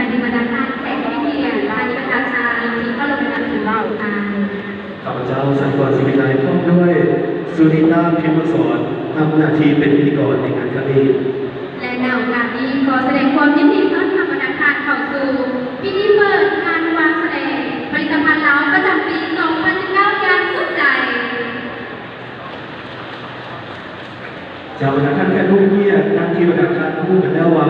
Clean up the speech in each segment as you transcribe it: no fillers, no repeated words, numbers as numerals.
ในบรรดาท่านแขกผู้มีเกียรติและประชาชนที่เข้าร่วมงานถึงเราค่ะข้าพเจ้าสันกรศิวิไลพร้อมด้วยสุนิตาพิมพ์สอนทำหน้าที่เป็นพิธีกรในงานครั้งนี้และในโอกาสนี้ขอแสดงความยินดีต้อนรับบรรดาท่านเข้าสู่พิธีเปิดงานวางแสดงผลิตภัณฑ์เหล้าประจำปี 2019 อย่างสุดใจจากบรรดาท่านแพทย์ผู้เกียรตินักที่บรรดาท่านพูดกันแล้วว่า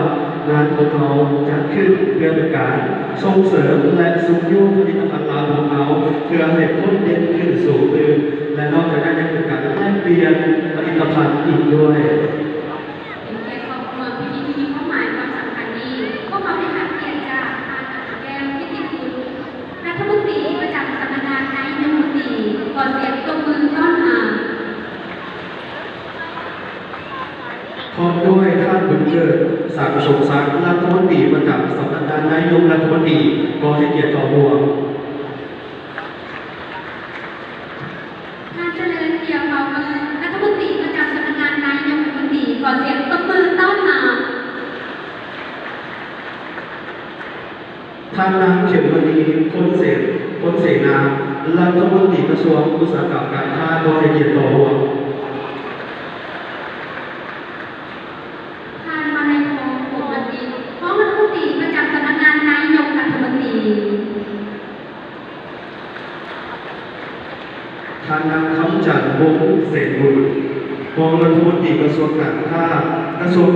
งานของเราจัดขึ้นเพื่อเป็นการส่งเสริมและสุขยุผลิตภัณฑ์เหล้าของเราเพื่อให้คนเด่นขึ้นสูงขึ้นและนอกจากนั้นยังเป็นการแลกเปลี่ยนผลิตภัณฑ์อีกด้วยเป็นเกียรติของเมืองพิธีที่มีความหมายความสำคัญนี้พวกเราได้รับเกียรติจากท่านแก้วพิติคุณรัฐมนตรีประจำสำนักงานนายกรัฐมนตรีขอเสียงตบมือต้อนรับพร้อมด้วยท่านบุญเกิดศักดิ์สมศักดิ์รัฐมนตรีประจำสำนักงานนายกรัฐมนตรีก็ให้เกียรติต่อรวมท่านเจริญเกียรติเผ่าเมืองรัฐมนตรีประจำสำนักงานนายกรัฐมนตรีขอเสียงตบมือต้อนรับท่านนางเขียนวณีพ้นเสนารัฐมนตรีกระทรวงอุตสาหกรรมการค้าก็ให้เกียรติต่อรวมท่านนางคำจันทร์วงศ์เศรษฐบุตรรองรัฐมนตรีกระทรวงการค้ากระทรวง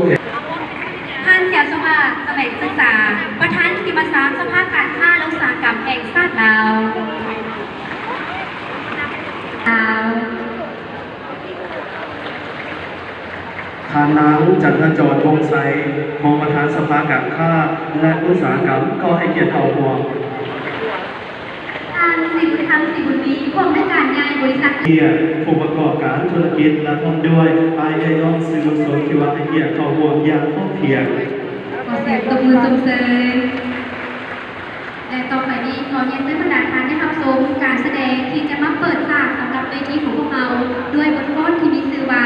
ท่านเสียสวัสดิ์แสวงศึกษาประธานกิจการสภาการค้าและอุตสาหกรรมแห่งชาติลาวท่านนางจันทจรวงศ์ไซรองประธานสภาการค้าและอุตสาหกรรมก็ให้เกียรติเอาห่วงท่านสิบุญมีผู้อำนวยการใหญ่บริษัทเกียรติผู้ประกอบการธุรกิจและพร้อมด้วยไอ้น้องสื่อมวลชนที่ว่าให้เกียรติเข้าห่วงอย่างพร้อมเพรียงขอเสียงตบมือส่งเสริมและต่อไปนี้ขอเรียนเชิญบรรดาท่านได้รับชมการแสดงที่จะมาเปิดฉากสำหรับเวทีของพวกเราด้วยบทกลอนที่มีชื่อว่า